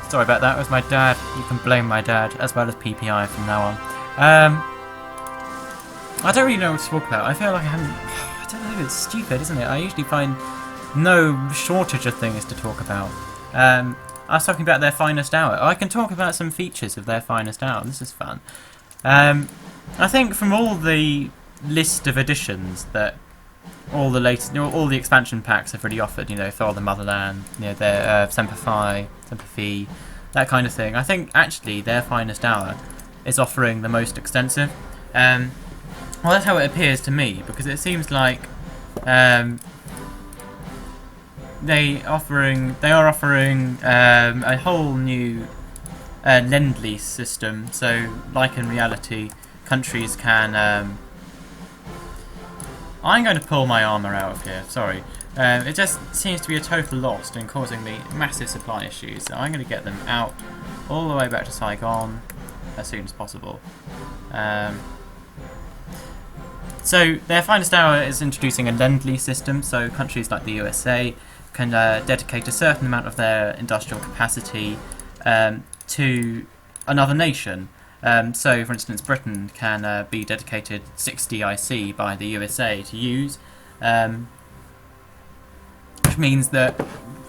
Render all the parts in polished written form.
Sorry about that. It was my dad. You can blame my dad as well as PPI from now on. I don't really know what to talk about. I feel like I haven't. I don't know. It's stupid, isn't it? I usually find no shortage of things to talk about. I was talking about their finest hour. I can talk about some features of their finest hour. This is fun. I think from all the list of additions that all the expansion packs have really offered, Thor the Motherland, their Semper Fi, that kind of thing. I think actually their finest hour is offering the most extensive. Well, that's how it appears to me, because it seems like they are offering a whole new lend-lease system. So, like in reality, countries can. I'm going to pull my armour out of here. Sorry, it just seems to be a total loss and causing me massive supply issues. So I'm going to get them out all the way back to Saigon as soon as possible. So their finest hour is introducing a lend-lease system. So countries like the USA can dedicate a certain amount of their industrial capacity to another nation. So, for instance, Britain can be dedicated 60 IC by the USA to use, which means that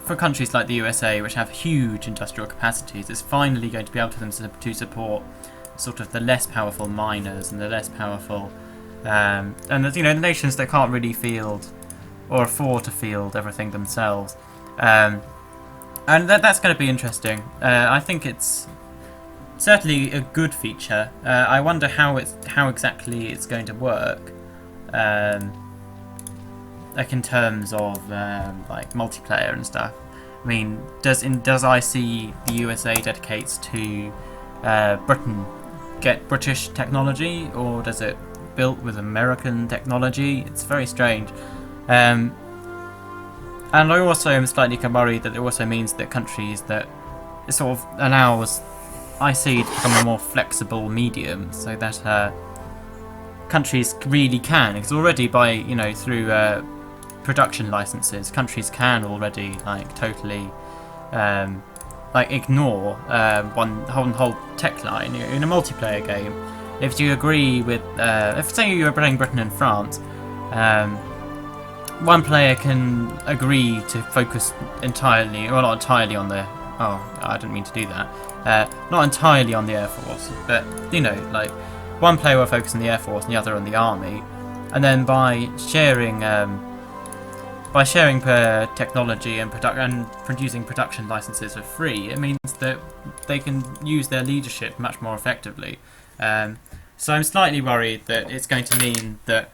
for countries like the USA, which have huge industrial capacities, it's finally going to be able to support sort of the less powerful miners and the less powerful, and the nations that can't really field or afford to field everything themselves. And that's going to be interesting. I think it's certainly a good feature. I wonder how exactly it's going to work, like in terms of like multiplayer and stuff. I mean, does IC the USA dedicates to Britain get British technology, or does it built with American technology? It's very strange. And I also am slightly worried that it also means that countries that it sort of allows IC to become a more flexible medium, so that countries really can, because already by through production licenses, countries can already totally ignore one whole tech line in a multiplayer game. If you agree with, if say you are playing Britain and France, one player can agree to focus entirely, well, not entirely on the. Oh, I didn't mean to do that. Not entirely on the Air Force, but one player will focus on the Air Force and the other on the Army, and then by sharing technology and producing production licenses for free, it means that they can use their leadership much more effectively. So I'm slightly worried that it's going to mean that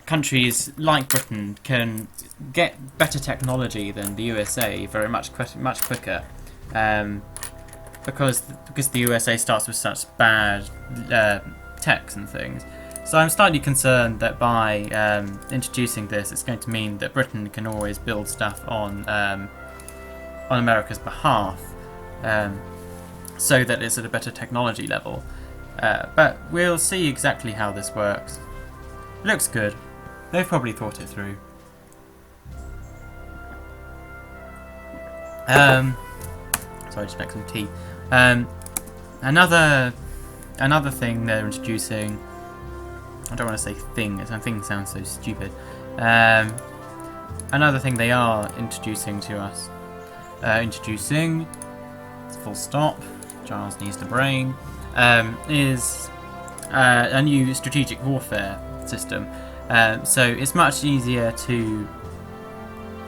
countries like Britain can get better technology than the USA much quicker, because the USA starts with such bad techs and things. So I'm slightly concerned that by introducing this, it's going to mean that Britain can always build stuff on America's behalf, so that it's at a better technology level. But we'll see exactly how this works. Looks good. They've probably thought it through. Sorry, just make some tea. Another thing they're introducing. I don't want to say thing. Thing sounds so stupid. Another thing they are introducing to us. Introducing. Full stop. Giles needs the brain. Is a new strategic warfare system. So it's much easier to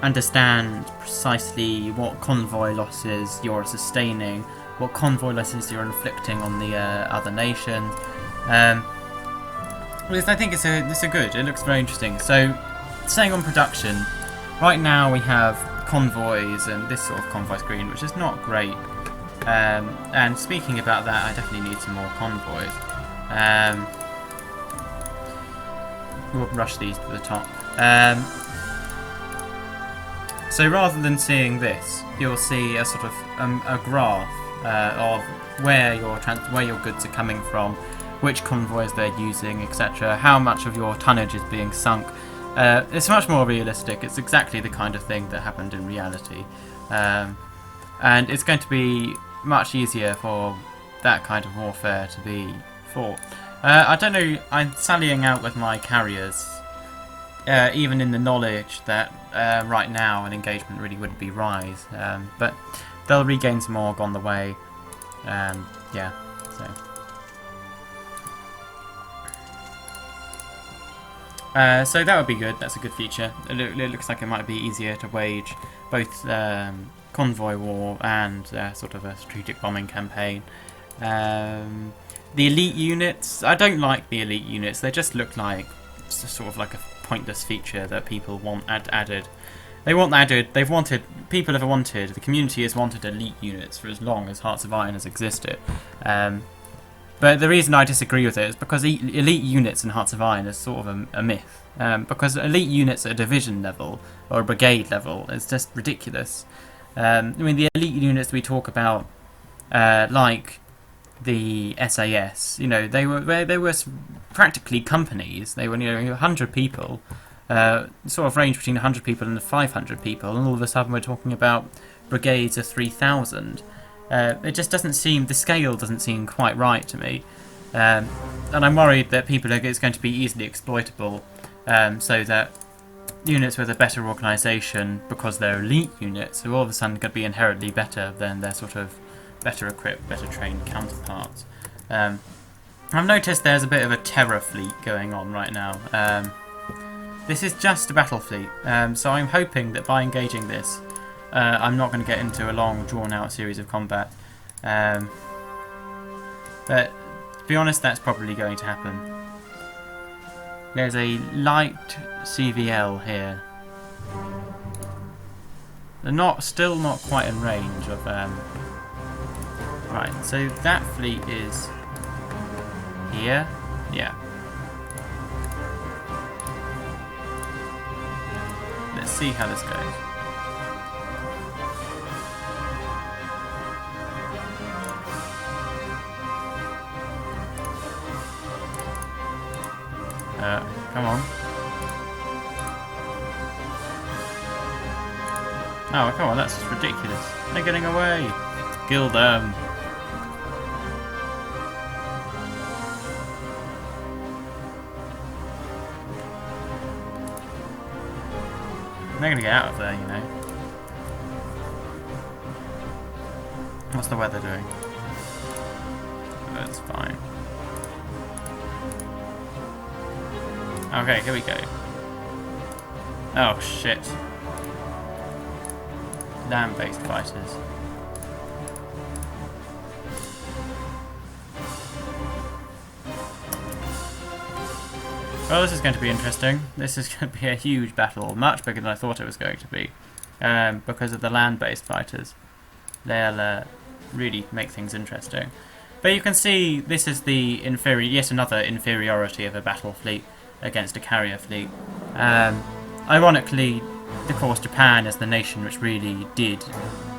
understand precisely what convoy losses you're sustaining, what convoy losses you're inflicting on the other nations. I think it's a good. It looks very interesting. So, staying on production, right now we have convoys and this sort of convoy screen, which is not great. And speaking about that, I definitely need some more convoys. We'll rush these to the top. So rather than seeing this, you'll see a sort of a graph of where your goods are coming from, which convoys they're using, etc. How much of your tonnage is being sunk. It's much more realistic. It's exactly the kind of thing that happened in reality. and it's going to be much easier for that kind of warfare to be fought. I don't know, I'm sallying out with my carriers, even in the knowledge that right now an engagement really wouldn't be wise, but they'll regain some org on the way, yeah, so. So that would be good, that's a good feature. It looks like it might be easier to wage both convoy war and sort of a strategic bombing campaign. The elite units, I don't like the elite units, they just look like sort of like a pointless feature that people want added. They want added, people have wanted, the community has wanted elite units for as long as Hearts of Iron has existed. But the reason I disagree with it is because elite units in Hearts of Iron is sort of a myth. Because elite units at a division level or a brigade level is just ridiculous. I mean, the elite units we talk about, like the SAS, you know, they were practically companies. They were, you know, 100 people, sort of range between 100 people and 500 people, and all of a sudden we're talking about brigades of 3,000. It just doesn't seem, the scale doesn't seem quite right to me, and I'm worried that it's going to be easily exploitable, so that units with a better organisation, because they're elite units, are all of a sudden going to be inherently better than their sort of better equipped, better trained counterparts. I've noticed there's a bit of a terror fleet going on right now. This is just a battle fleet, so I'm hoping that by engaging this, I'm not going to get into a long, drawn-out series of combat. But to be honest, that's probably going to happen. There's a light CVL here. They're still not quite in range of. Right, so that fleet is here. Yeah. Let's see how this goes. Come on. Oh, come on, that's just ridiculous. They're getting away. Kill them. They're going to get out of there, you know. What's the weather doing? That's fine. Okay, here we go. Oh shit. Land-based fighters. Well, this is going to be interesting. This is going to be a huge battle, much bigger than I thought it was going to be, because of the land-based fighters. They'll really make things interesting. But you can see this is the yet another inferiority of a battle fleet against a carrier fleet. Ironically, of course, Japan is the nation which really did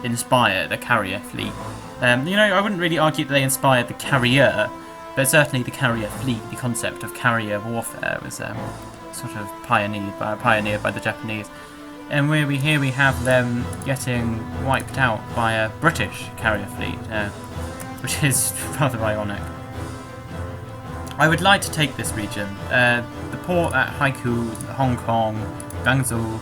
inspire the carrier fleet. You know, I wouldn't really argue that they inspired the carrier, but certainly the carrier fleet, the concept of carrier warfare, was sort of pioneered by the Japanese. And here we have them getting wiped out by a British carrier fleet, which is rather ironic. I would like to take this region. The port at Haikou, Hong Kong, Guangzhou,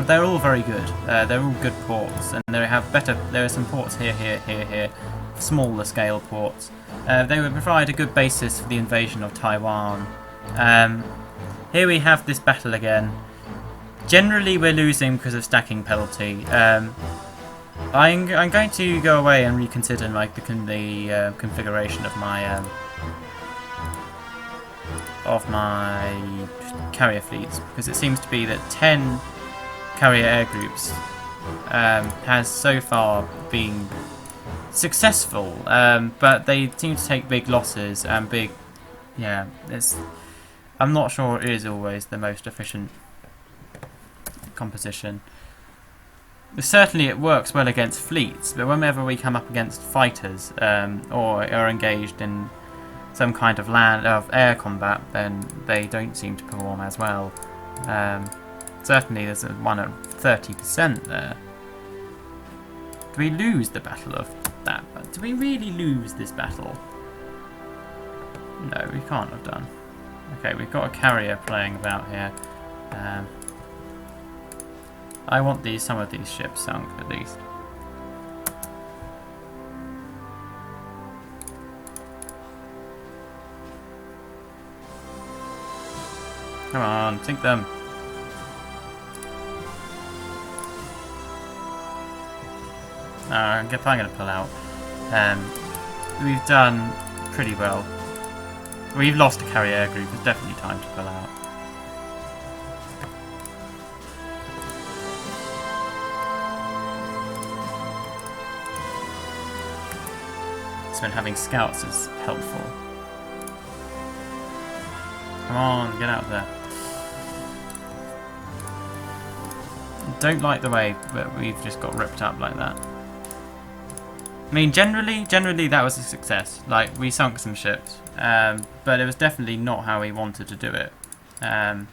they're all very good. They're all good ports, and there are some ports here, smaller scale ports. They would provide a good basis for the invasion of Taiwan. Here we have this battle again. Generally we're losing because of stacking penalty. I'm going to go away and reconsider like the configuration of my carrier fleets, because it seems to be that 10 carrier air groups has so far been successful, but they seem to take big losses and I'm not sure it is always the most efficient composition. Certainly it works well against fleets, but whenever we come up against fighters or are engaged in some kind of air combat, then they don't seem to perform as well. Certainly there's one at 30% there. Do we lose the battle of that? Do we really lose this battle? No, we can't have done. Okay, we've got a carrier playing about here. I want some of these ships sunk at least. Come on, sink them. I'm going to pull out. We've done pretty well. We've lost a carrier group. It's definitely time to pull out. So having scouts is helpful. Come on, get out of there. Don't like the way that we've just got ripped up like that. I mean, generally that was a success. Like, we sunk some ships, but it was definitely not how we wanted to do it. I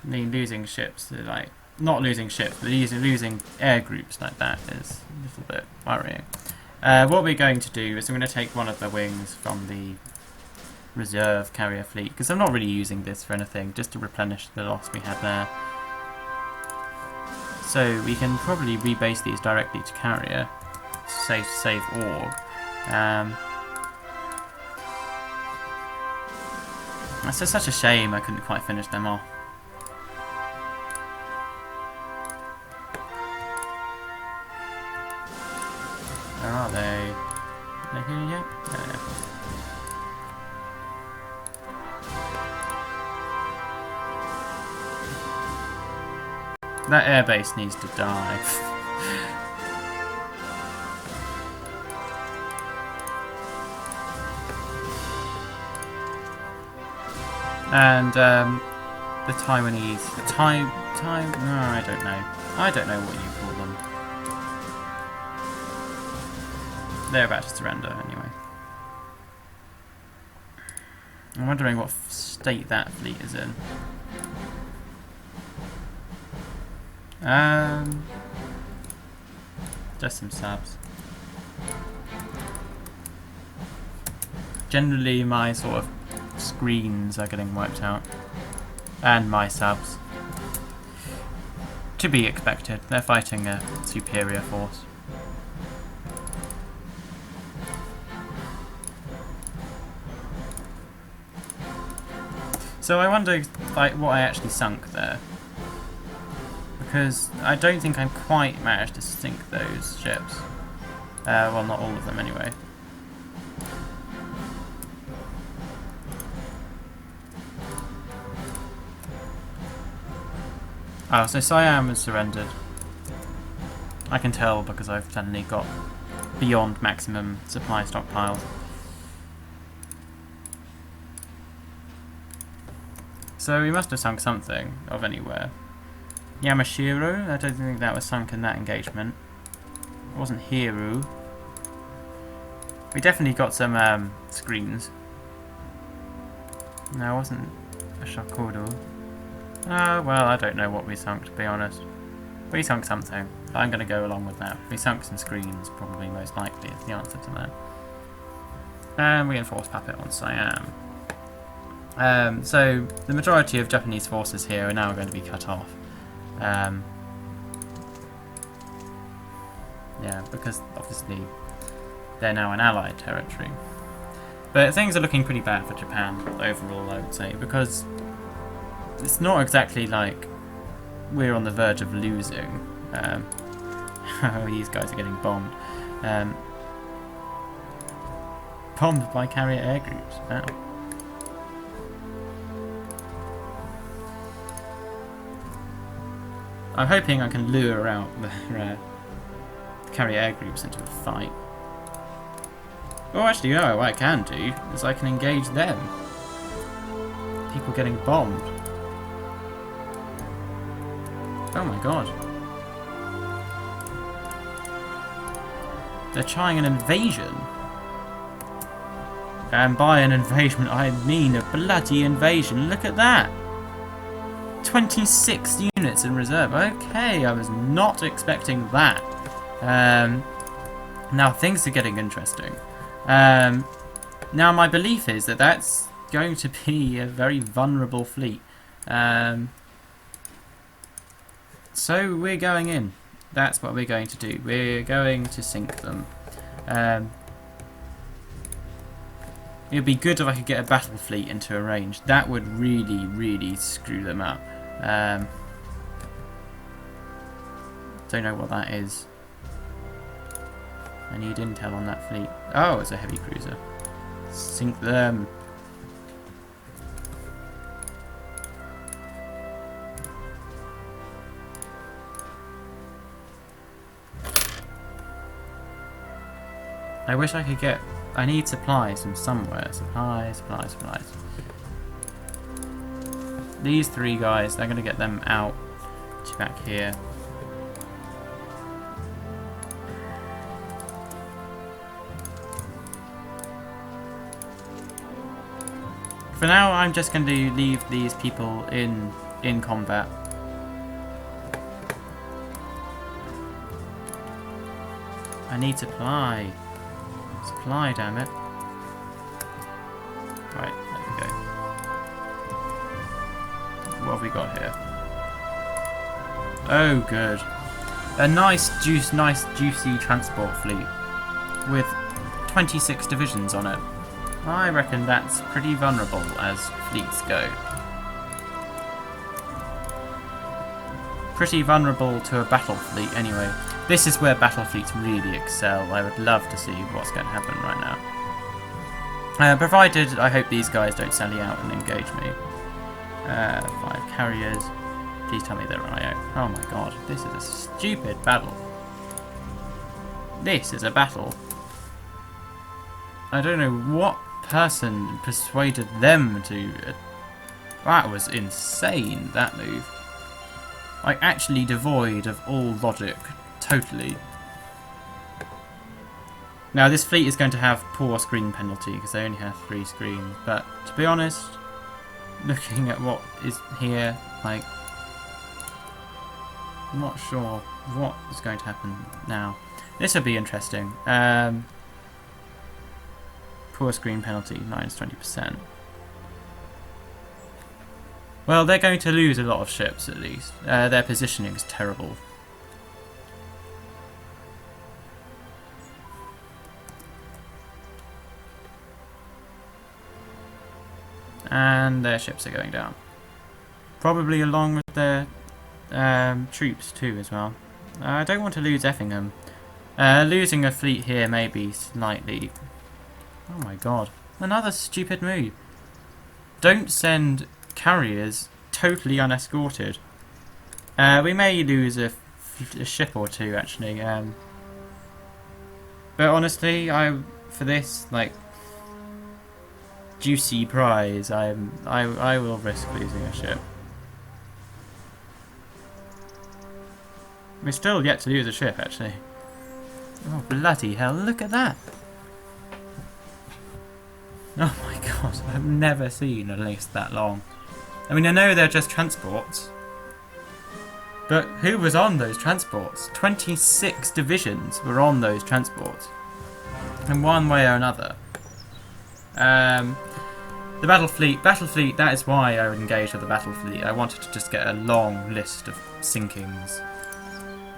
mean, losing ships, like, not losing ships, but losing air groups like that is a little bit worrying. What we're going to do is I'm going to take one of the wings from the reserve carrier fleet, because I'm not really using this for anything, just to replenish the loss we had there. So we can probably rebase these directly to carrier, save orb. That's just such a shame I couldn't quite finish them off. Where are they? Are they here yet? No. That airbase needs to die. And the Taiwanese, no, I don't know. I don't know what you call them. They're about to surrender anyway. I'm wondering what state that fleet is in. Just some subs. Generally my sort of screens are getting wiped out. And my subs. To be expected. They're fighting a superior force. So I wonder, like, what I actually sunk there. Because I don't think I quite managed to sink those ships. Well, not all of them anyway. Oh, so Siam has surrendered. I can tell because I've suddenly got beyond maximum supply stockpiles. So we must have sunk something of anywhere. Yamashiro, I don't think that was sunk in that engagement. It wasn't Hiru. We definitely got some screens. No, it wasn't a Shakodo. Well, I don't know what we sunk, to be honest. We sunk something. I'm going to go along with that. We sunk some screens, probably most likely, is the answer to that. And reinforced puppet on Siam. So, the majority of Japanese forces here are now going to be cut off. Yeah, because obviously they're now an allied territory. But things are looking pretty bad for Japan overall, I would say, because it's not exactly like we're on the verge of losing. These guys are getting bombed. Bombed by carrier air groups. Wow. I'm hoping I can lure out the carrier air groups into a fight. Oh, actually, no, what I can do is I can engage them. People getting bombed. Oh my god. They're trying an invasion. And by an invasion, I mean a bloody invasion. Look at that. 26 units in reserve. Okay, I was not expecting that. Now things are getting interesting. Now my belief is that that's going to be a very vulnerable fleet. So we're going in. That's what we're going to do. We're going to sink them. It would be good if I could get a battle fleet into a range. That would really, really screw them up. Don't know what that is. I need intel on that fleet. Oh, it's a heavy cruiser. Sink them. I wish I could get... I need supplies from somewhere. Supplies. These three guys, they're going to get them out to back here. For now, I'm just going to leave these people in combat. I need supply. Supply, damn it. Right, there we go. What have we got here? Oh, good. A nice juicy transport fleet with 26 divisions on it. I reckon that's pretty vulnerable as fleets go. Pretty vulnerable to a battle fleet anyway. This is where battle fleets really excel. I would love to see what's going to happen right now. Provided, I hope these guys don't sally out and engage me. 5 carriers. Please tell me they're IO. Oh my god, this is a stupid battle. This is a battle. I don't know what person persuaded them to... that was insane, that move. Like, actually devoid of all logic. Totally. Now this fleet is going to have poor screen penalty because they only have 3 screens, but to be honest, looking at what is here, like, I'm not sure what is going to happen now. This will be interesting. Poor screen penalty, -20%. Well, they're going to lose a lot of ships at least. Their positioning is terrible. And their ships are going down. Probably along with their troops too as well. I don't want to lose Effingham. Losing a fleet here may be slightly... oh my god. Another stupid move. Don't send carriers totally unescorted. We may lose a ship or two actually. But honestly, for this, like, juicy prize, I will risk losing a ship. We're still yet to lose a ship, actually. Oh, bloody hell, look at that! Oh my god, I've never seen a list that long. I mean, I know they're just transports. But who was on those transports? 26 divisions were on those transports. In one way or another. The battle fleet, that is why I would engage with the battle fleet. I wanted to just get a long list of sinkings.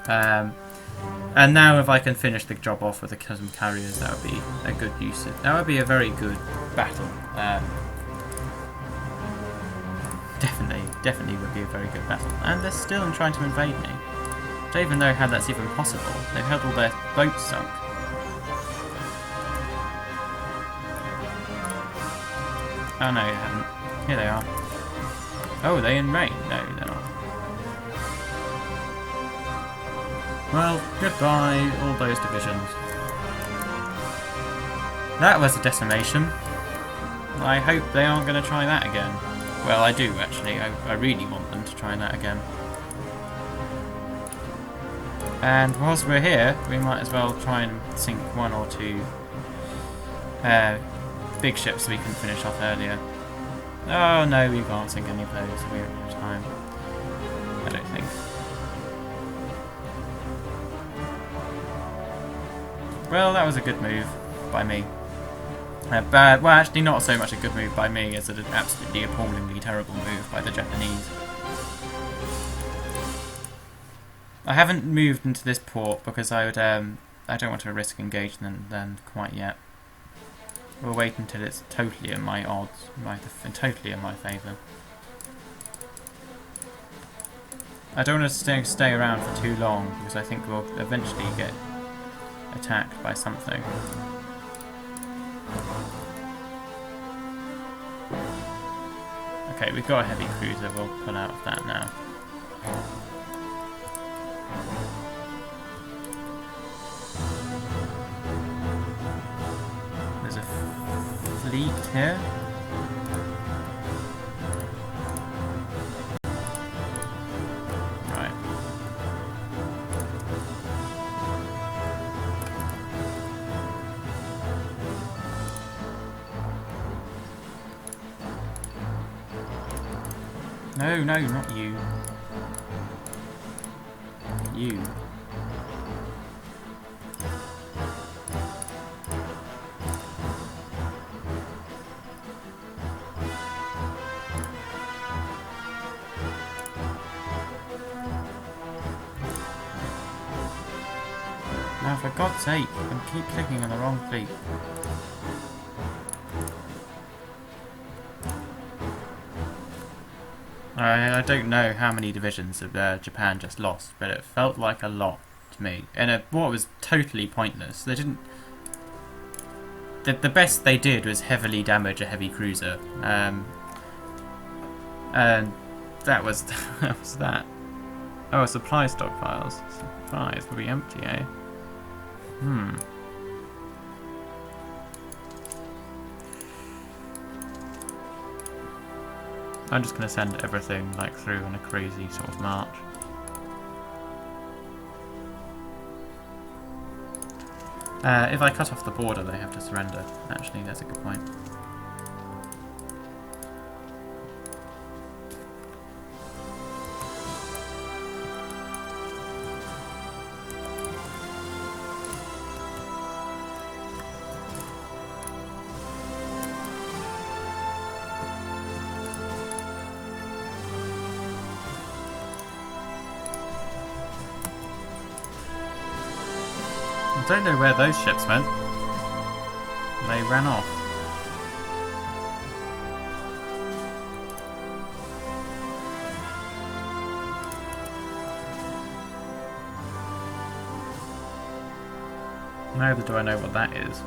And now if I can finish the job off with some carriers, that would be a good use. That would be a very good battle. Definitely would be a very good battle. And they're still trying to invade me. I don't even know how that's even possible. They've had all their boats sunk. Oh no, they haven't. Here they are. Oh, are they in rain? No, they're not. Well, goodbye, all those divisions. That was a decimation. I hope they aren't going to try that again. Well, I do actually. I really want them to try that again. And whilst we're here, we might as well try and sink 1 or 2 big ships we can finish off earlier. Oh no, we can't sink any of those. We don't have time. Well, that was a good move by me. Bad. Well, actually, not so much a good move by me as an absolutely appallingly terrible move by the Japanese. I haven't moved into this port because I would. I don't want to risk engaging them quite yet. We'll wait until it's totally in my odds, totally in my favour. I don't want to stay around for too long because I think we'll eventually get attacked by something. Okay, we've got a heavy cruiser, we'll pull out of that now. There's a fleet here. Right. No, no, not you. You. Now, for God's sake, I keep clicking on the wrong fleet. I don't know how many divisions of Japan just lost, but it felt like a lot to me. And what was totally pointless. They didn't. The best they did was heavily damage a heavy cruiser, and that was that was that. Oh, supply stockpiles. Supplies will be empty, eh? I'm just going to send everything like through on a crazy sort of march. If I cut off the border, they have to surrender. Actually, that's a good point. I don't know where those ships went. They ran off. Neither do I know what that is.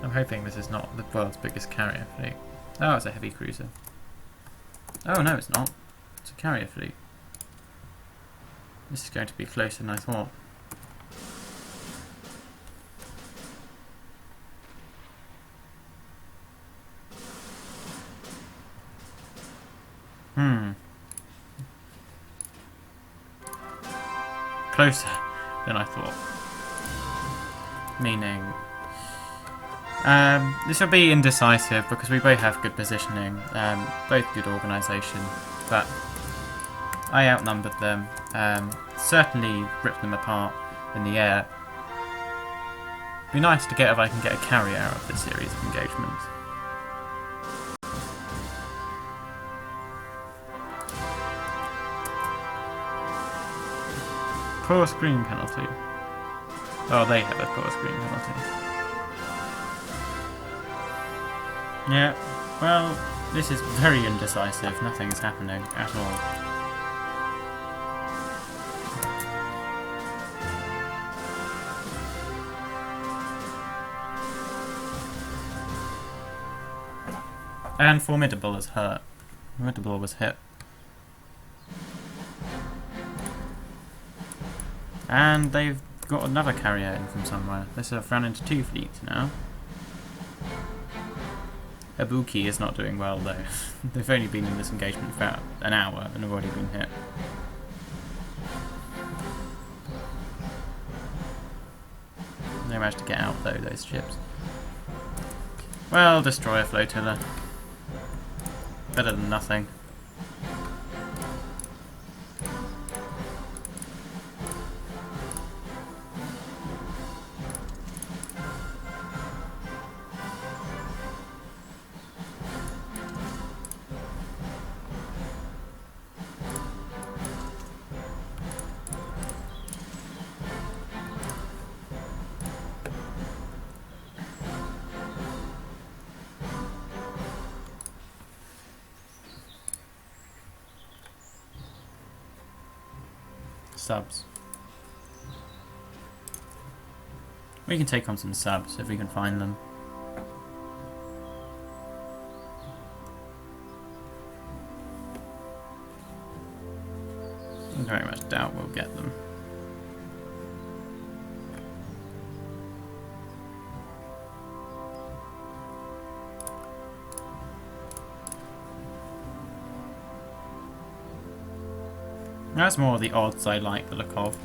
I'm hoping this is not the world's biggest carrier fleet. Oh, it's a heavy cruiser. Oh no, it's not. It's a carrier fleet. This is going to be closer than I thought. Closer than I thought. Meaning... this will be indecisive because we both have good positioning, both good organisation, but I outnumbered them, certainly ripped them apart in the air. It'd be nice to get if I can get a carrier out of this series of engagements. Poor screen penalty. Oh, they have a poor screen penalty. Yeah, well, this is very indecisive. Nothing's happening at all. And Formidable is hurt. Formidable was hit. And they've got another carrier in from somewhere. This have run into two fleets now. Ibuki is not doing well though. They've only been in this engagement for about an hour and have already been hit. They managed to get out though, those ships. Well, destroy a flotilla. Better than nothing. subs. We can take on some subs if we can find them. I very much doubt we'll get them. That's more of the odds I like the look of.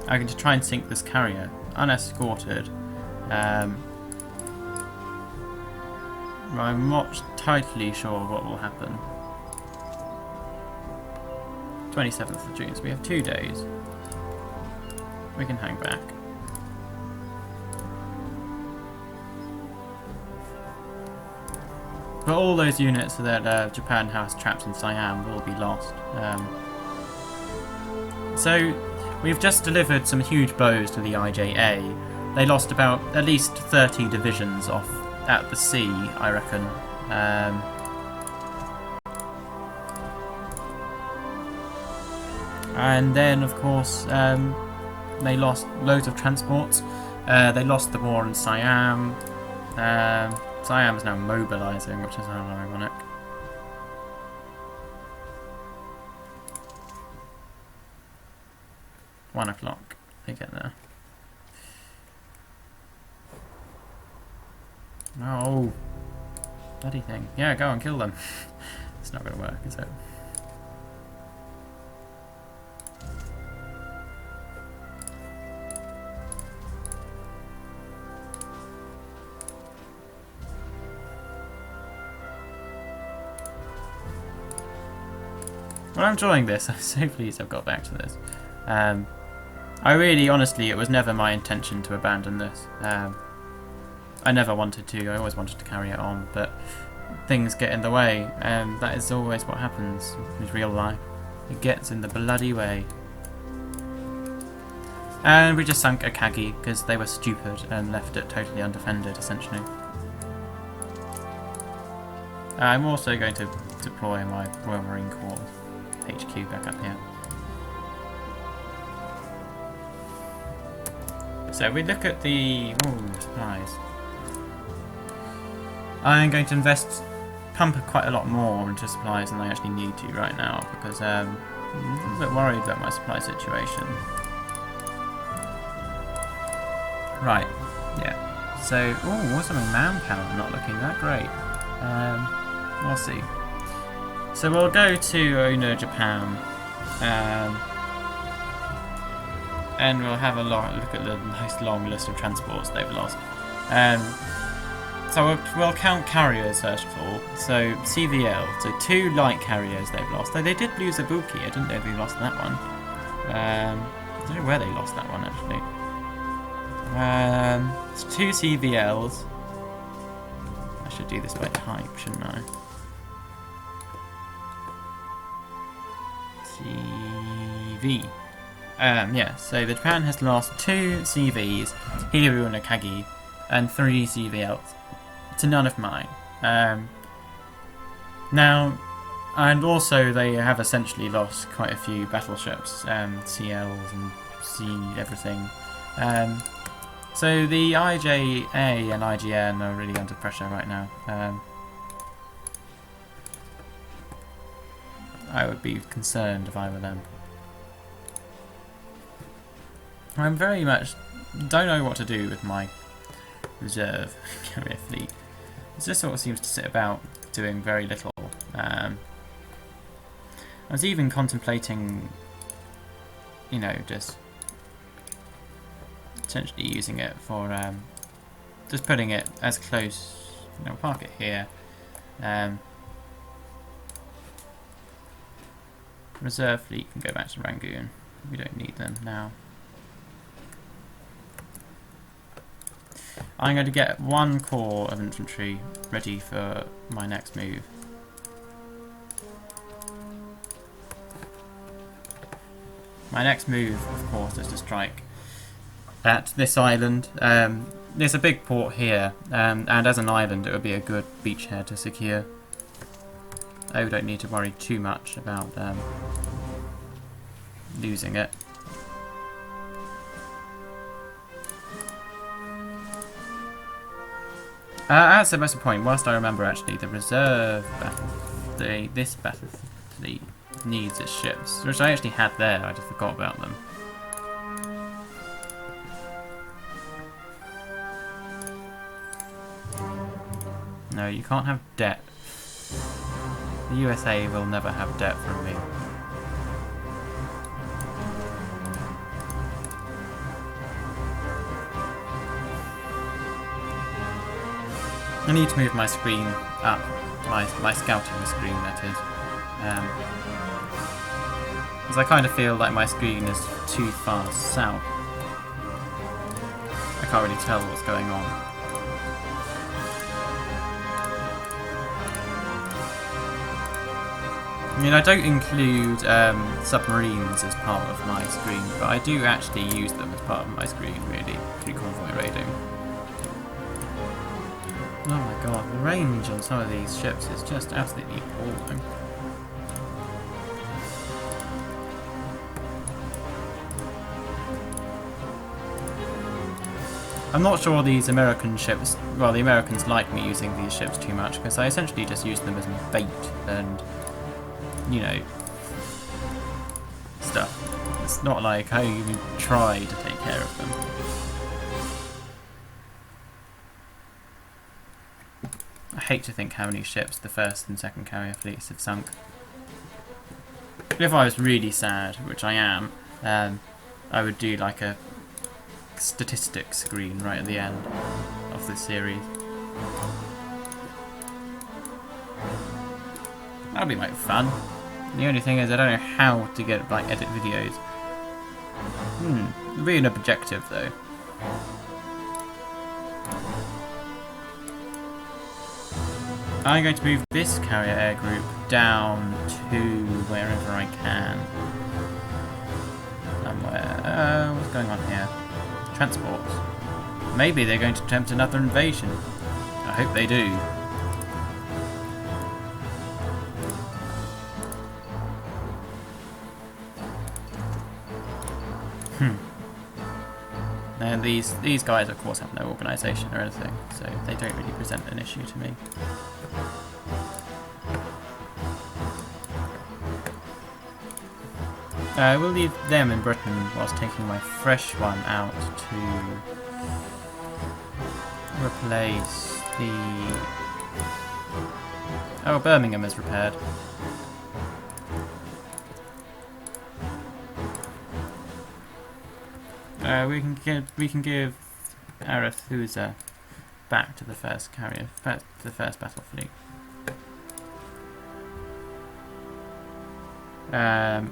I'm going to try and sink this carrier unescorted. I'm not totally sure what will happen. 27th of June, so we have 2 days. We can hang back. But all those units that Japan has trapped in Siam will be lost. So we've just delivered some huge blows to the IJA. They lost about at least 30 divisions off at the sea, I reckon. And then, of course, they lost loads of transports. They lost the war in Siam. Siam is now mobilising, which is ironic. One o'clock, they get there. Oh, bloody thing. Yeah, go and kill them. It's not going to work, is it? Well, I'm enjoying this. I'm so pleased I've got back to this. I really, honestly, it was never my intention to abandon this. I never wanted to. I always wanted to carry it on, but things get in the way, and that is always what happens in real life. It gets in the bloody way. And we just sunk a Kagi because they were stupid and left it totally undefended, essentially. I'm also going to deploy my Royal Marine Corps HQ back up here. So we look at the supplies. I'm going to pump quite a lot more into supplies than I actually need to right now because I'm a little bit worried about my supply situation. Right, yeah. So, also my manpower not looking that great. We'll see. So we'll go to Ono, Japan, and we'll have a look at the nice long list of transports they've lost. So we'll count carriers first of all. So CVL, so 2 light carriers they've lost. Though they did lose Ibuki, I didn't know they lost that one. I don't know where they lost that one actually. It's 2 CVLs. I should do this by type, shouldn't I? CV. Yeah, so the Japan has lost 2 CVs, Hiru and Akagi, and 3 CVLs. To none of mine. Now, and also they have essentially lost quite a few battleships, CLs and C everything. So the IJA and IGN are really under pressure right now. I would be concerned if I were them. I'm very much don't know what to do with my reserve carrier fleet. It just sort of seems to sit about doing very little. I was even contemplating, you know, just potentially using it for just putting it as close, you know, park it here. Reserve fleet can go back to Rangoon. We don't need them now. I'm going to get 1 corps of infantry ready for my next move. My next move, of course, is to strike at this island. There's a big port here, and as an island it would be a good beachhead to secure. I don't need to worry too much about losing it. That's the most point. Whilst I remember, actually, the reserve battle, this battle fleet needs its ships, which I actually had there. I just forgot about them. No, you can't have debt. The USA will never have debt from me. I need to move my screen up, my scouting screen, that is. Because I kind of feel like my screen is too far south. I can't really tell what's going on. I mean, I don't include submarines as part of my screen, but I do actually use them as part of my screen, really, through convoy raiding. Oh my god, the range on some of these ships is just absolutely appalling. I'm not sure these American ships, well, the Americans like me using these ships too much, because I essentially just use them as bait and, you know, stuff. It's not like I even try to take care of them. I hate to think how many ships the first and second carrier fleets have sunk. If I was really sad, which I am, I would do like a statistics screen right at the end of this series. That'll be like fun. The only thing is I don't know how to get like edit videos. It'll be an objective though. I'm going to move this carrier air group down to wherever I can. Somewhere. What's going on here? Transports. Maybe they're going to attempt another invasion. I hope they do. And these guys, of course, have no organisation or anything, so they don't really present an issue to me. We'll leave them in Britain whilst taking my fresh one out to replace the... Oh, Birmingham is repaired. We can give Arethusa back to the first carrier, back to the first battle fleet.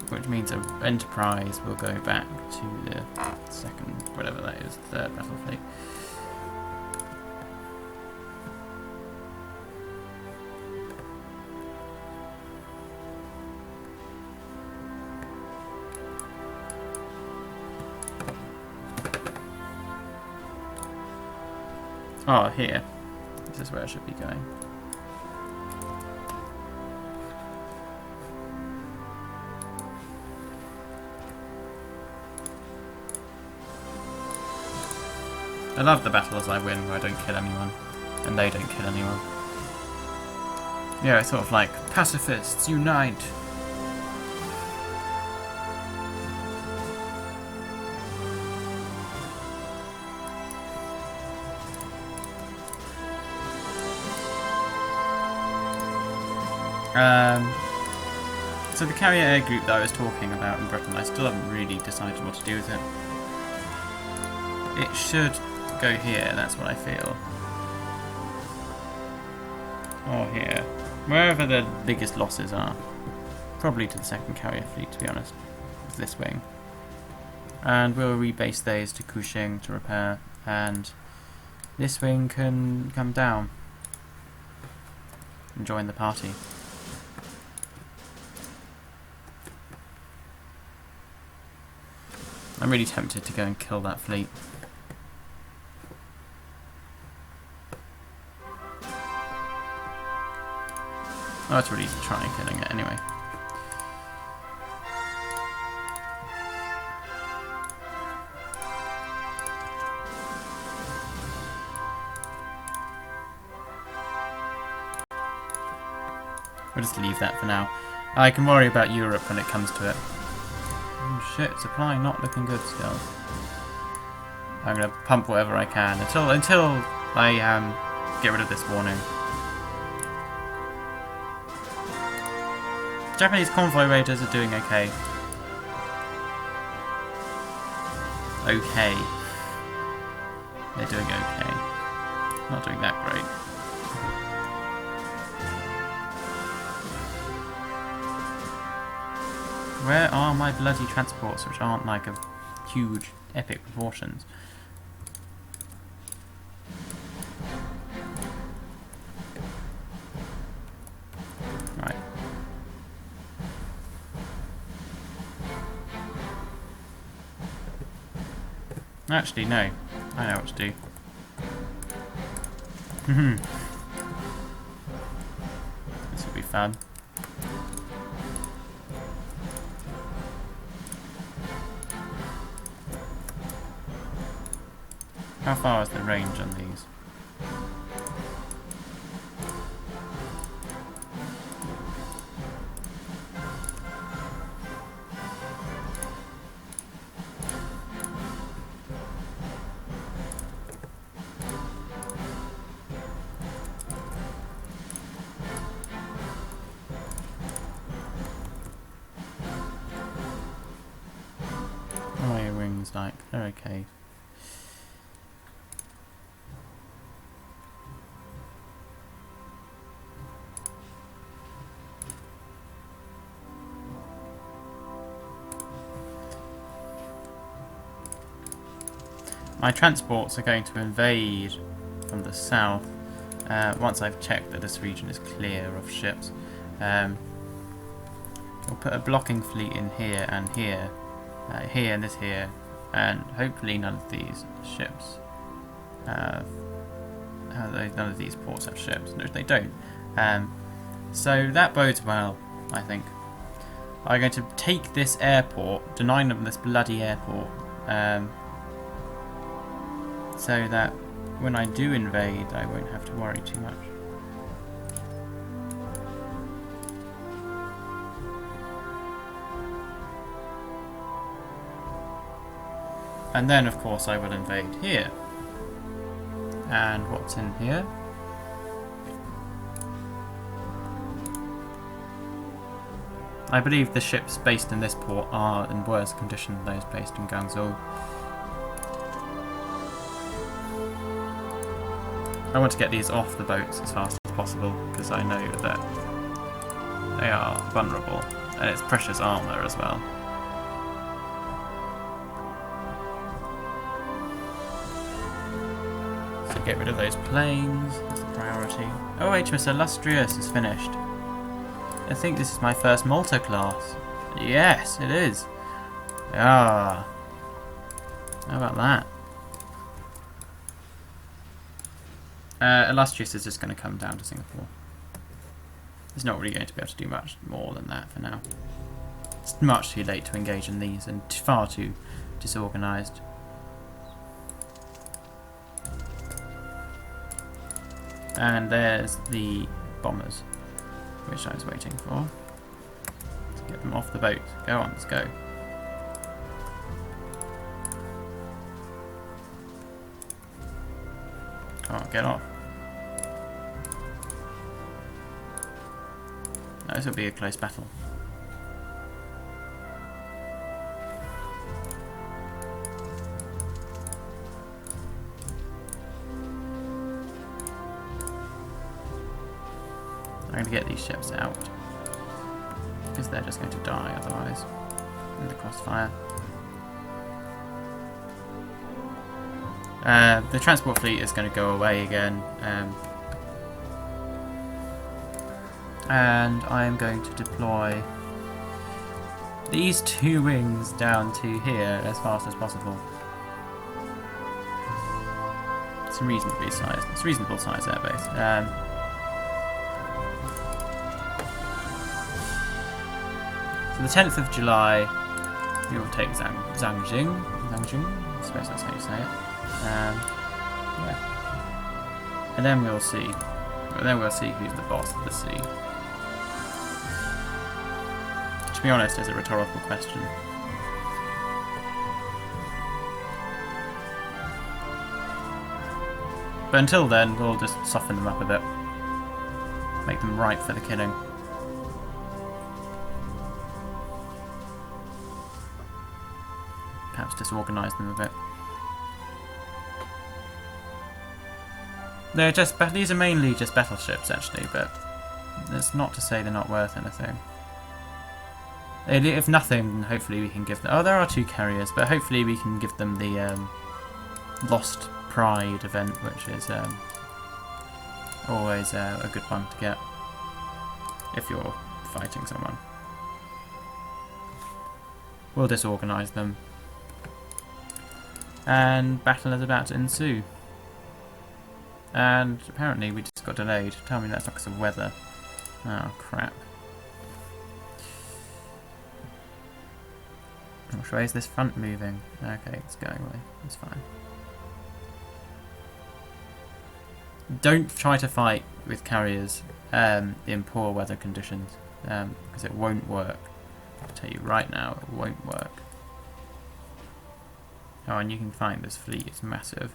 Which means an Enterprise will go back to the second, whatever that is, third battle fleet. Oh, here. This is where I should be going. I love the battles I win where I don't kill anyone, and they don't kill anyone. Yeah, it's sort of like, pacifists, unite! So the carrier air group that I was talking about in Britain, I still haven't really decided what to do with it. It should go here, that's what I feel. Or here. Wherever the biggest losses are. Probably to the second carrier fleet, to be honest. It's this wing. And we'll rebase those to Kuching to repair, and this wing can come down and join the party. I'm really tempted to go and kill that fleet. Oh, it's really easy to try killing it anyway. We'll just leave that for now. I can worry about Europe when it comes to it. Oh shit, supply not looking good still. I'm gonna pump whatever I can until I get rid of this warning. Japanese convoy raiders are doing okay. Okay. They're doing okay. Not doing that great. Where are my bloody transports, which aren't like of huge, epic proportions? Right. Actually, no. I know what to do. This will be fun. How far is the range on these? What are your wings like? They're okay. My transports are going to invade from the south once I've checked that this region is clear of ships. We'll put a blocking fleet in here and here, here and this here, and hopefully none of these ships none of these ports have ships. No, they don't. So that bodes well, I think. I'm going to take this airport, deny them this bloody airport, so that when I do invade, I won't have to worry too much. And then, of course, I will invade here. And what's in here? I believe the ships based in this port are in worse condition than those based in Guangzhou. I want to get these off the boats as fast as possible because I know that they are vulnerable, and it's precious armour as well. So get rid of those planes, that's the priority. Oh, HMS Illustrious is finished. I think this is my first Malta class. Yes, it is. Ah, how about that? Illustrious is just going to come down to Singapore. It's not really going to be able to do much more than that for now. It's much too late to engage in these and far too disorganised. And there's the bombers, which I was waiting for. To get them off the boat. Go on, let's go. Oh, get off. No, this will be a close battle. I'm going to get these ships out because they're just going to die otherwise in the crossfire. The transport fleet is going to go away again, and I am going to deploy these two wings down to here as fast as possible. It's a reasonable size airbase. the 10th of July, we will take Zangjing. I suppose that's how you say it. Yeah. And then we'll see. Who's the boss of the sea. To be honest, it's a rhetorical question. But until then, we'll just soften them up a bit. Make them ripe for the killing. Perhaps disorganise them a bit. They're just these are mainly just battleships, actually, but that's not to say they're not worth anything. If nothing, hopefully we can give them... Oh, there are 2 carriers, but hopefully we can give them the Lost Pride event, which is always a good one to get if you're fighting someone. We'll disorganise them. And battle is about to ensue. And apparently we just got delayed. Tell me that's not because of weather. Oh, crap. Which way is this front moving? Okay, it's going away. It's fine. Don't try to fight with carriers in poor weather conditions, because it won't work. I'll tell you right now, it won't work. Oh, and you can find this fleet, it's massive.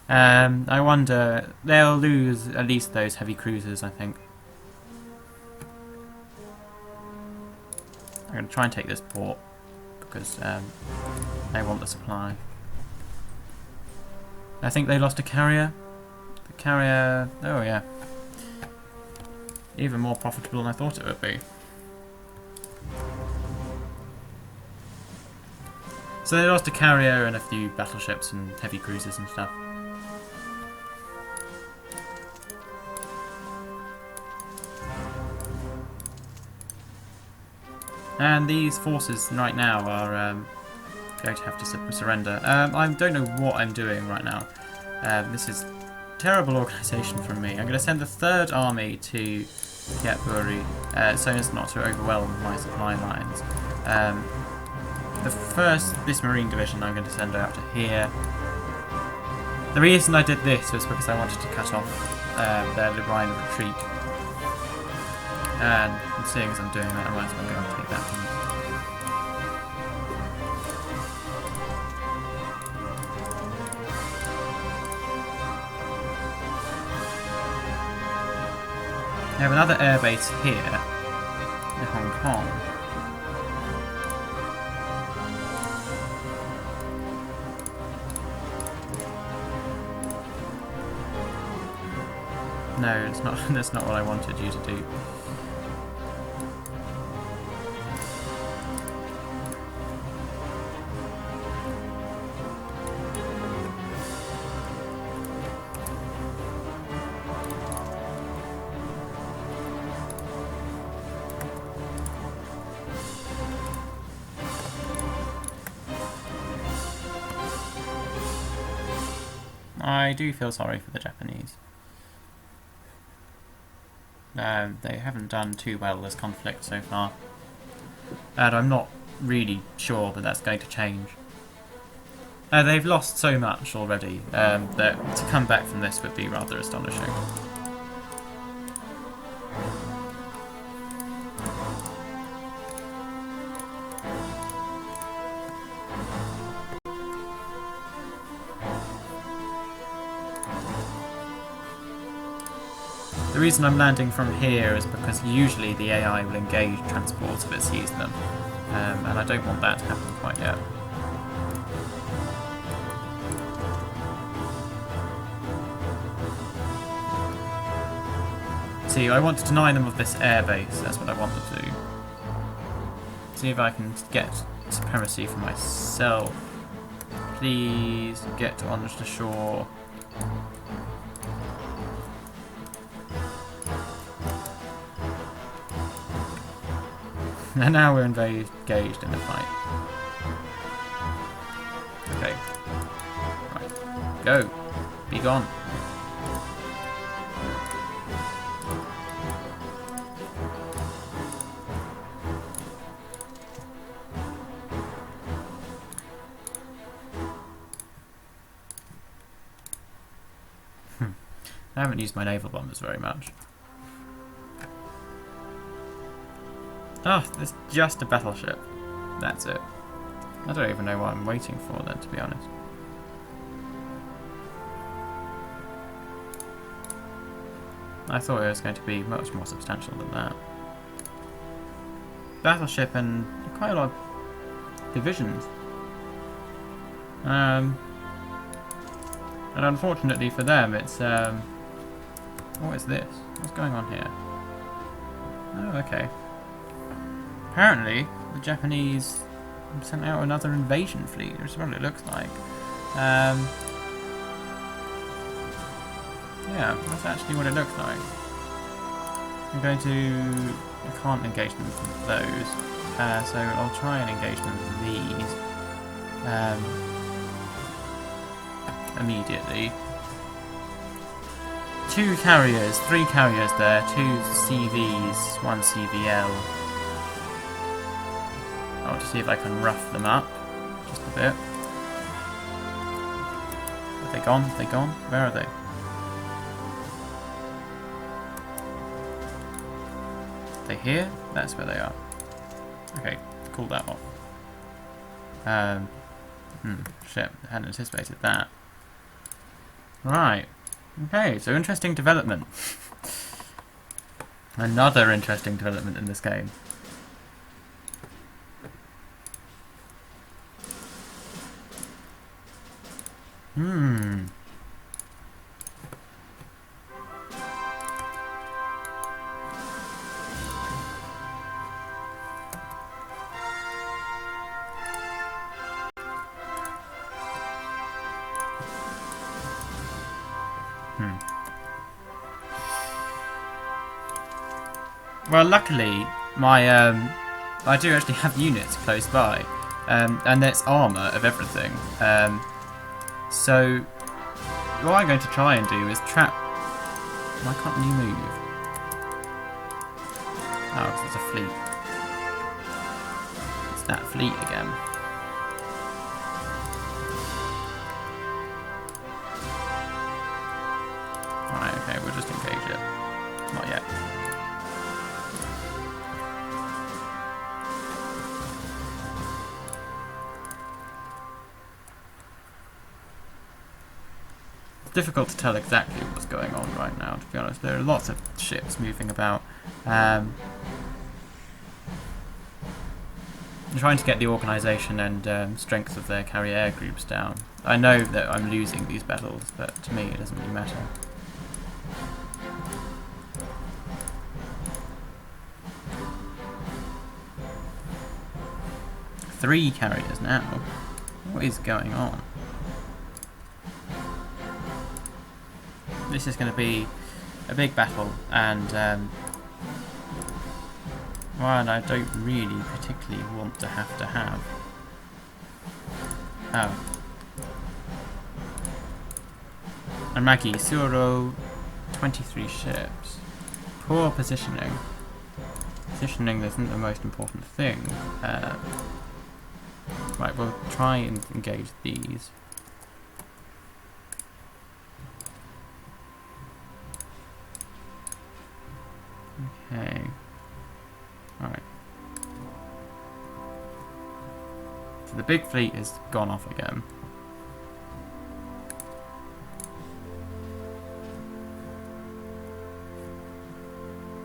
I wonder, they'll lose at least those heavy cruisers, I think. I'm going to try and take this port, because they want the supply. I think they lost a carrier. The carrier, oh yeah. Even more profitable than I thought it would be. So they lost a carrier and a few battleships and heavy cruisers and stuff. And these forces right now are going to have to surrender. I don't know what I'm doing right now. This is terrible organisation from me. I'm going to send the 3rd army to get Buri, so as not to overwhelm my supply lines. This Marine division I'm going to send out to here. The reason I did this was because I wanted to cut off their line of retreat. And seeing as I'm doing that, I might as well go and take that one. We have another airbase here in Hong Kong. No, it's not. That's not what I wanted you to do. I do feel sorry for the Japanese. They haven't done too well this conflict so far. And I'm not really sure that that's going to change. They've lost so much already that to come back from this would be rather astonishing. The reason I'm landing from here is because usually the AI will engage transports if it sees them, and I don't want that to happen quite yet. See, I want to deny them of this airbase, that's what I want to do. See if I can get supremacy for myself. Please get on the shore. And now we're engaged in a fight. Okay. Right. Go. Be gone. I haven't used my naval bombers very much. Oh, there's just a battleship. That's it. I don't even know what I'm waiting for then, to be honest. I thought it was going to be much more substantial than that. Battleship and quite a lot of divisions. And unfortunately for them, it's what is this? What's going on here? Oh, okay. Apparently, the Japanese sent out another invasion fleet, which is what it looks like. Yeah, that's actually what it looks like. I'm going to... I can't engage them with those, so I'll try and engage them with these immediately. 2 carriers, 3 carriers there, 2 CVs, 1 CVL. I want to see if I can rough them up just a bit. Are they gone? Are they gone? Where are they? Are they here? That's where they are. Okay, cool that off. Shit, I hadn't anticipated that. Right. Okay, so interesting development. Another interesting development in this game. Well, luckily, my I do actually have units close by, and there's armour of everything. So what I'm going to try and do is trap. Why can't you move? Oh, because it's a fleet. It's that fleet again. Right, okay, we'll just engage it. Not yet. Difficult to tell exactly what's going on right now, to be honest. There are lots of ships moving about. I'm trying to get the organisation and strength of their carrier air groups down. I know that I'm losing these battles, but to me it doesn't really matter. Three carriers now. What is going on? This is going to be a big battle, and one I don't really particularly want to have. Oh. And Maggie, Suro, 23 ships. Poor positioning. Positioning isn't the most important thing. Right, we'll try and engage these. Okay. Alright. So the big fleet has gone off again.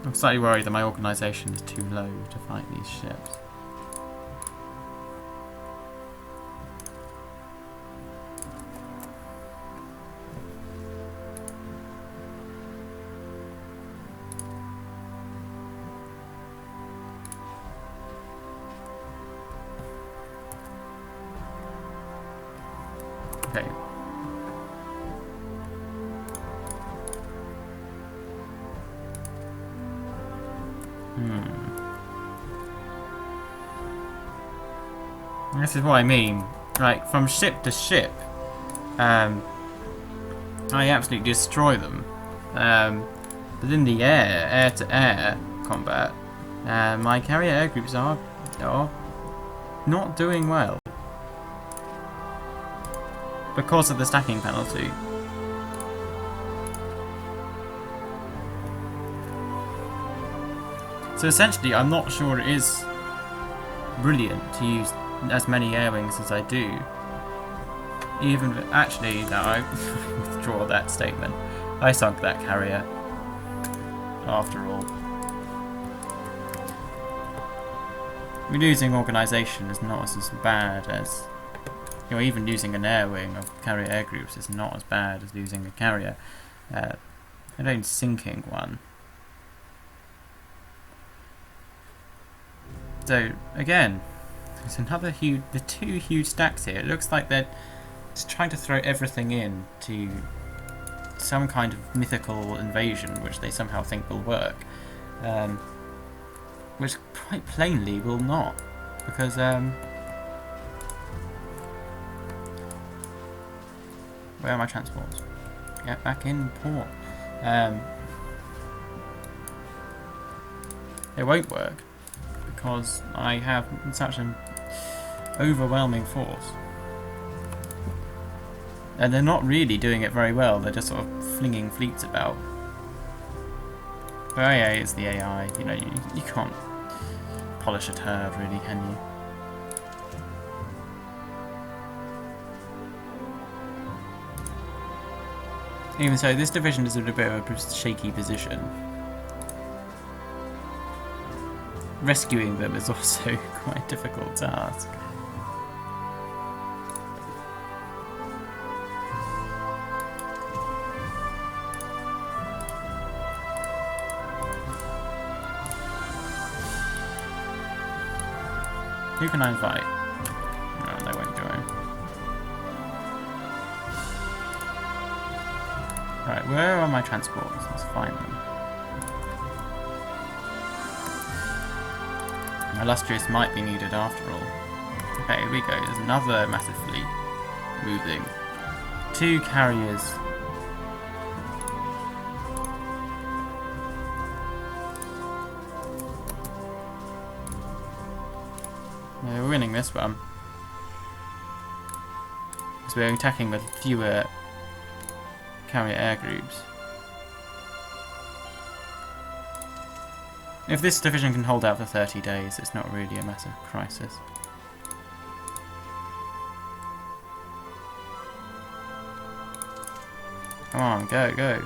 I'm slightly worried that my organisation is too low to fight these ships. Okay. This is what I mean. Like, from ship to ship, I absolutely destroy them. But in the air, air-to-air combat, my carrier air groups are not doing well. Because of the stacking penalty. So essentially, I'm not sure it is brilliant to use as many air wings as I do. Even actually, no, I withdraw that statement. I sunk that carrier. After all, losing organisation is not as bad as, you know, even losing an air wing of carrier air groups is not as bad as losing a carrier. I don't sinking one. So again, there's another huge, the two huge stacks here. It looks like they're just trying to throw everything in to some kind of mythical invasion, which they somehow think will work, which quite plainly will not, because where are my transports? Get back in port. It won't work because I have such an overwhelming force. And they're not really doing it very well, they're just sort of flinging fleets about. But yeah, it's the AI, you know, you can't polish a turd really, can you? Even so, this division is in a bit of a shaky position. Rescuing them is also quite a difficult task. Who can I invite? No, they won't join. Right, where are my transports? Let's find them. My illustrious might be needed after all. Okay, here we go. There's another massive fleet moving. 2 carriers. Yeah, we're winning this one. Because we're attacking with fewer carrier air groups. If this division can hold out for 30 days, it's not really a massive crisis. Come on, go, go.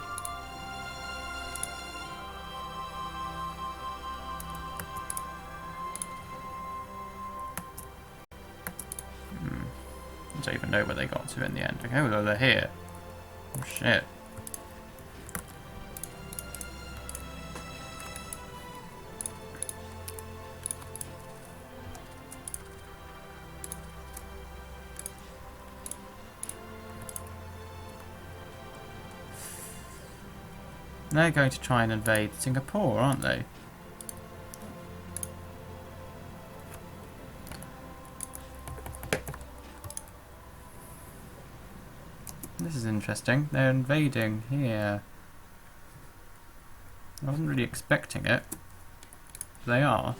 I don't even know where they got to in the end. Okay, well, they're here. Oh, shit. They're going to try and invade Singapore, aren't they? This is interesting. They're invading here. I wasn't really expecting it. They are.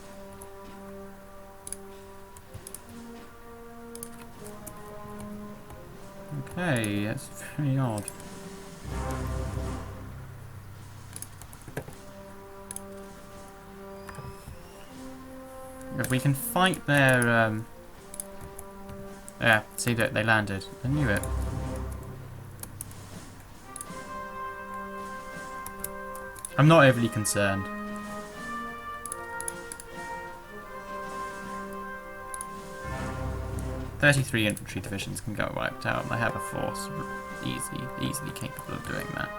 Okay, that's very odd. If we can fight their, yeah, see that they landed. I knew it. I'm not overly concerned. "33 infantry divisions can go wiped out. I have a force easily capable of doing that."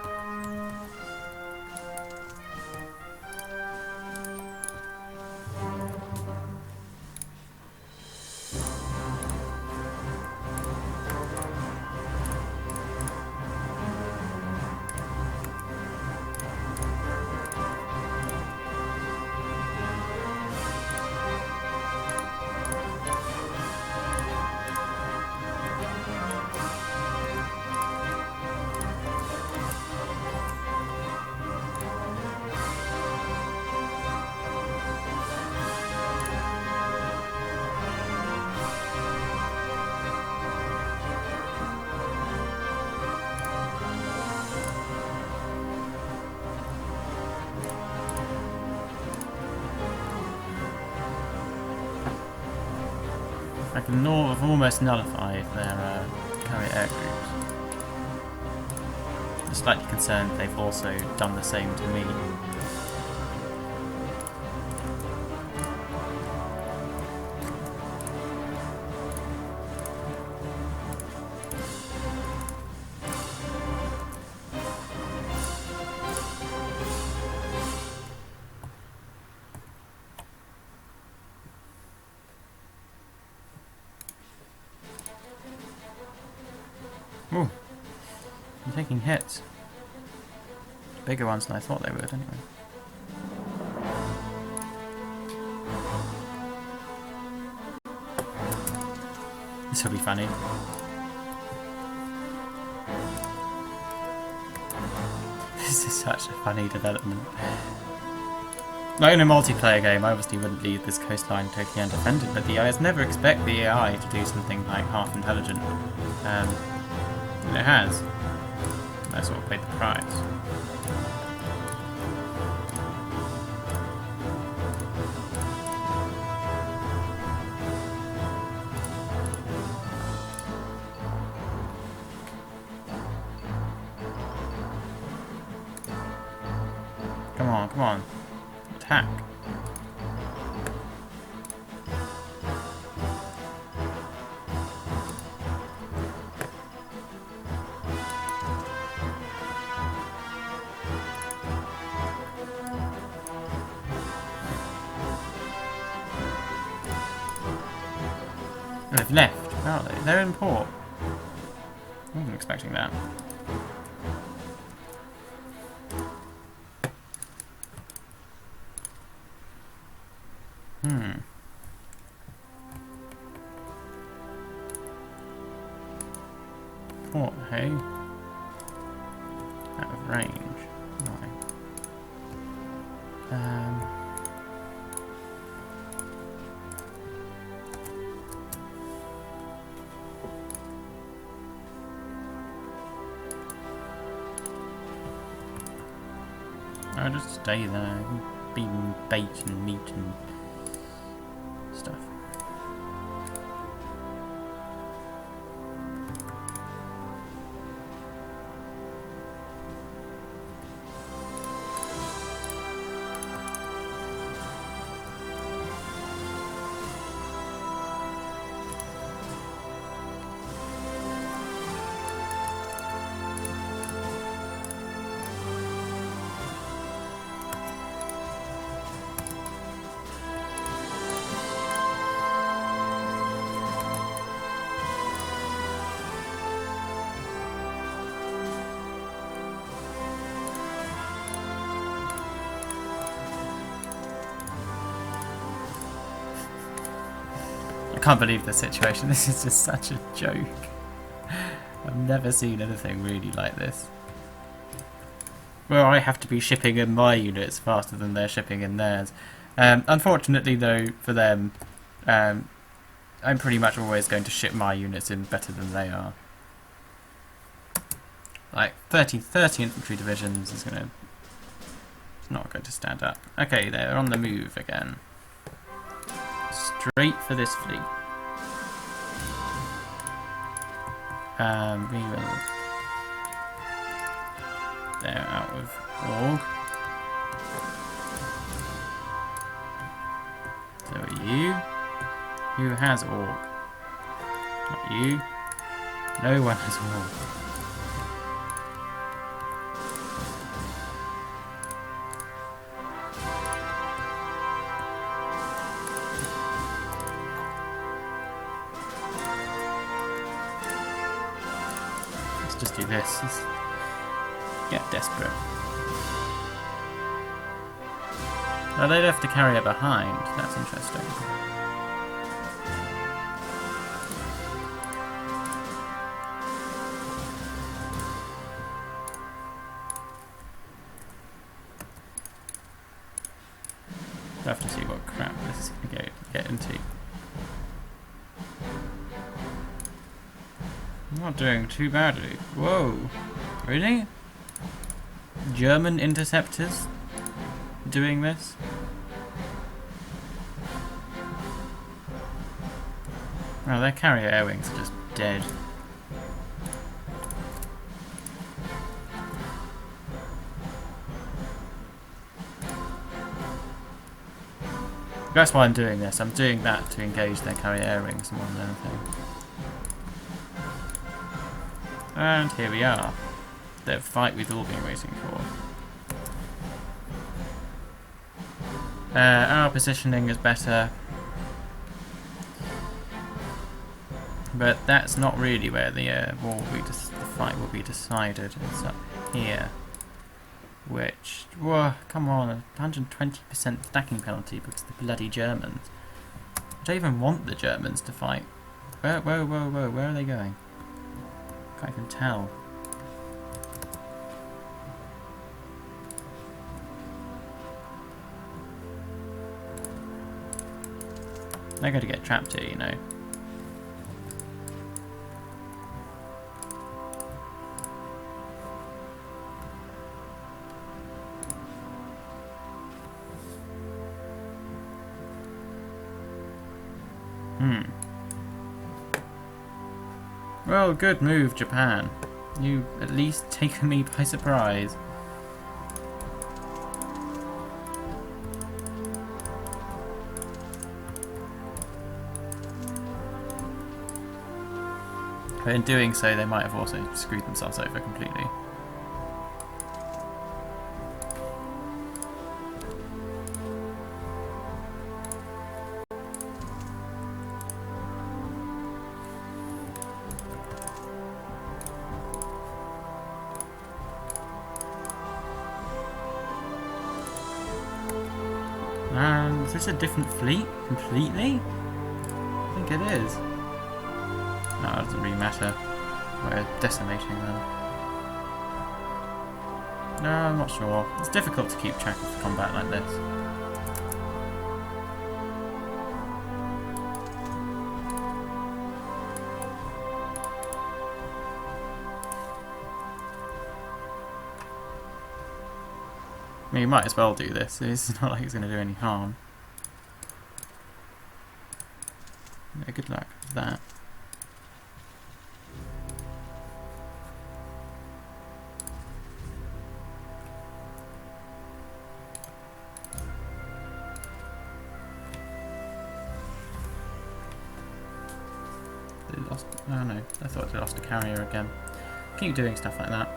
I can have almost nullified their carrier air groups. I'm slightly concerned they've also done the same to me. Ooh, I'm taking hits. Bigger ones than I thought they would, anyway. This will be funny. This is such a funny development. Like in a multiplayer game, I obviously wouldn't leave this coastline totally undefended, but the AIs never expect the AI to do something like half intelligent. And it has. That's what paid the price. Come on, come on. Attack. They've left, are they? They're in port. I wasn't expecting that. Port, hey? Out of range. Right. I'll just stay there, beating bait and meat and stuff. I can't believe this situation. This is just such a joke. I've never seen anything really like this. Where I have to be shipping in my units faster than they're shipping in theirs. Unfortunately though, for them, I'm pretty much always going to ship my units in better than they are. Like 30 infantry divisions is gonna... It's not going to stand up. Okay, they're on the move again. Straight for this fleet. We will... They're out of org. So are you? Who has org? Not you. No one has org. Just do this. Let's get desperate. Oh, they'd have to carry it behind. That's interesting. We'll have to see what crap this is going to get into. I'm not doing too badly. Whoa. Really? German interceptors doing this? Well, their carrier air wings are just dead. That's why I'm doing this. I'm doing that to engage their carrier air wings more than anything. And here we are. The fight we've all been waiting for. Our positioning is better. But that's not really where the war will be the fight will be decided. It's up here. Which, whoa, come on, 120% stacking penalty because of the bloody Germans. I don't even want the Germans to fight. Whoa, where are they going? Can't even tell. They're going to get trapped here, you know. Well, good move, Japan. You at least taken me by surprise. But in doing so, they might have also screwed themselves over completely. And is this a different fleet completely? I think it is. No, it doesn't really matter. We're decimating them. No, I'm not sure. It's difficult to keep track of combat like this. I mean, you might as well do this. It's not like it's going to do any harm. Yeah, good luck with that. They lost. Oh no, I thought they lost a carrier again. Keep doing stuff like that.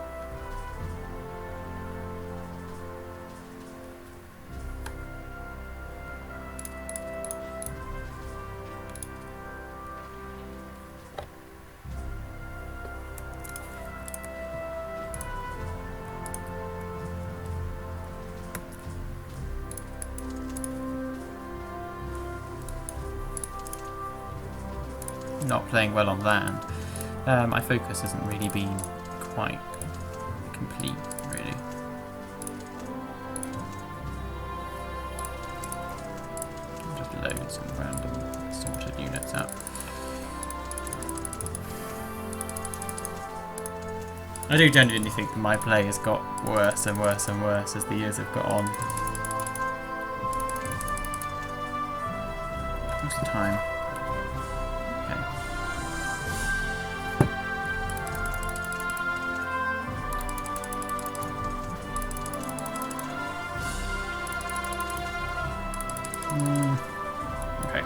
Not playing well on land. My focus hasn't really been quite complete, really. I'll just load some random sorted units up. I do genuinely think that my play has got worse and worse and worse as the years have got on. What's the time? Okay.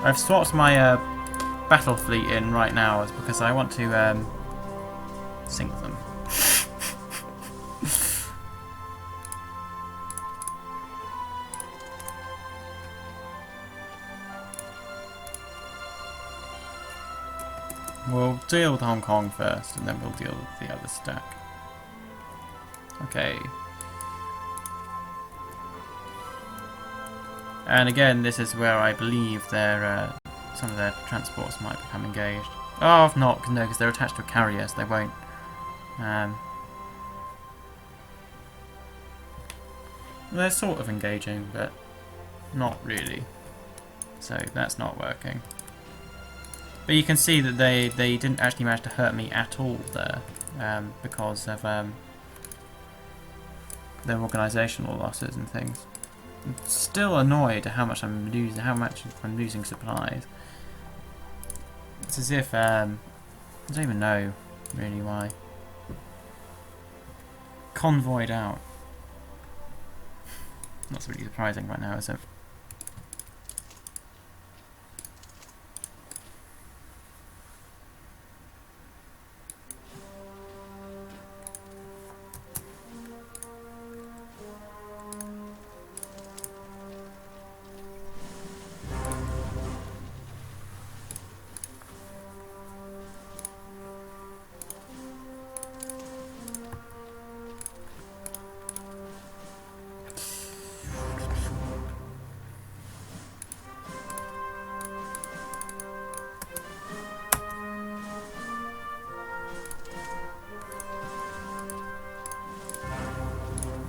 I've swapped my battle fleet in right now is because I want to sink them. We'll deal with Hong Kong first, and then we'll deal with the other stack. Okay. And again, this is where I believe their some of their transports might become engaged. Oh, if not, no, because they're attached to a carrier, so they won't. They're sort of engaging, but not really. So that's not working. But you can see that they didn't actually manage to hurt me at all there, because of their organisational losses and things. I'm still annoyed at how much I'm losing supplies. It's as if I don't even know really why. Convoyed out. That's really surprising right now, is it?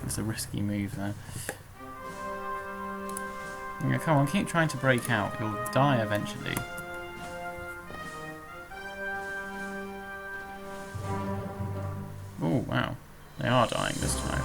It's a risky move there. Yeah, come on, keep trying to break out. You'll die eventually. Oh, wow. They are dying this time.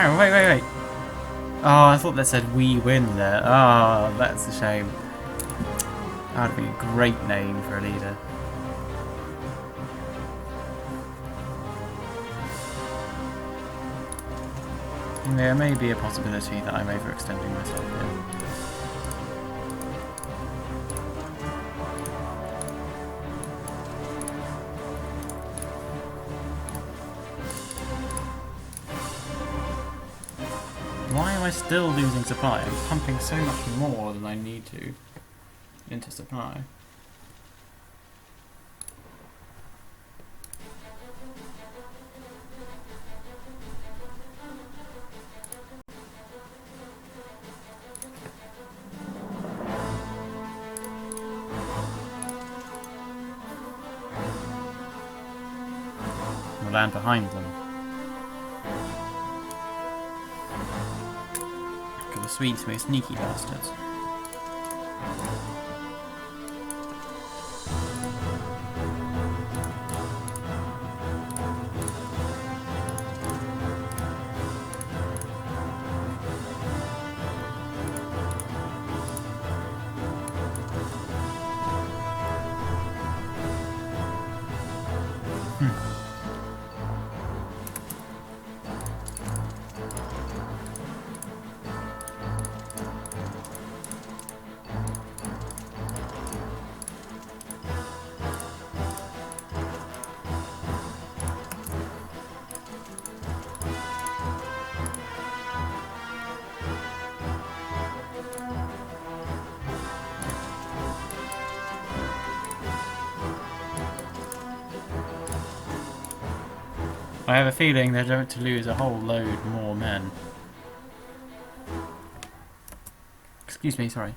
Oh, wait. Oh, I thought that said "we win" there. Oh, that's a shame. That would be a great name for a leader. There may be a possibility that I'm overextending myself here. Why am I still losing supply? I'm pumping so much more than I need to into supply. I'll land behind them. Because the Swedes were sneaky bastards. I have a feeling they're going to lose a whole load more men. Excuse me, sorry.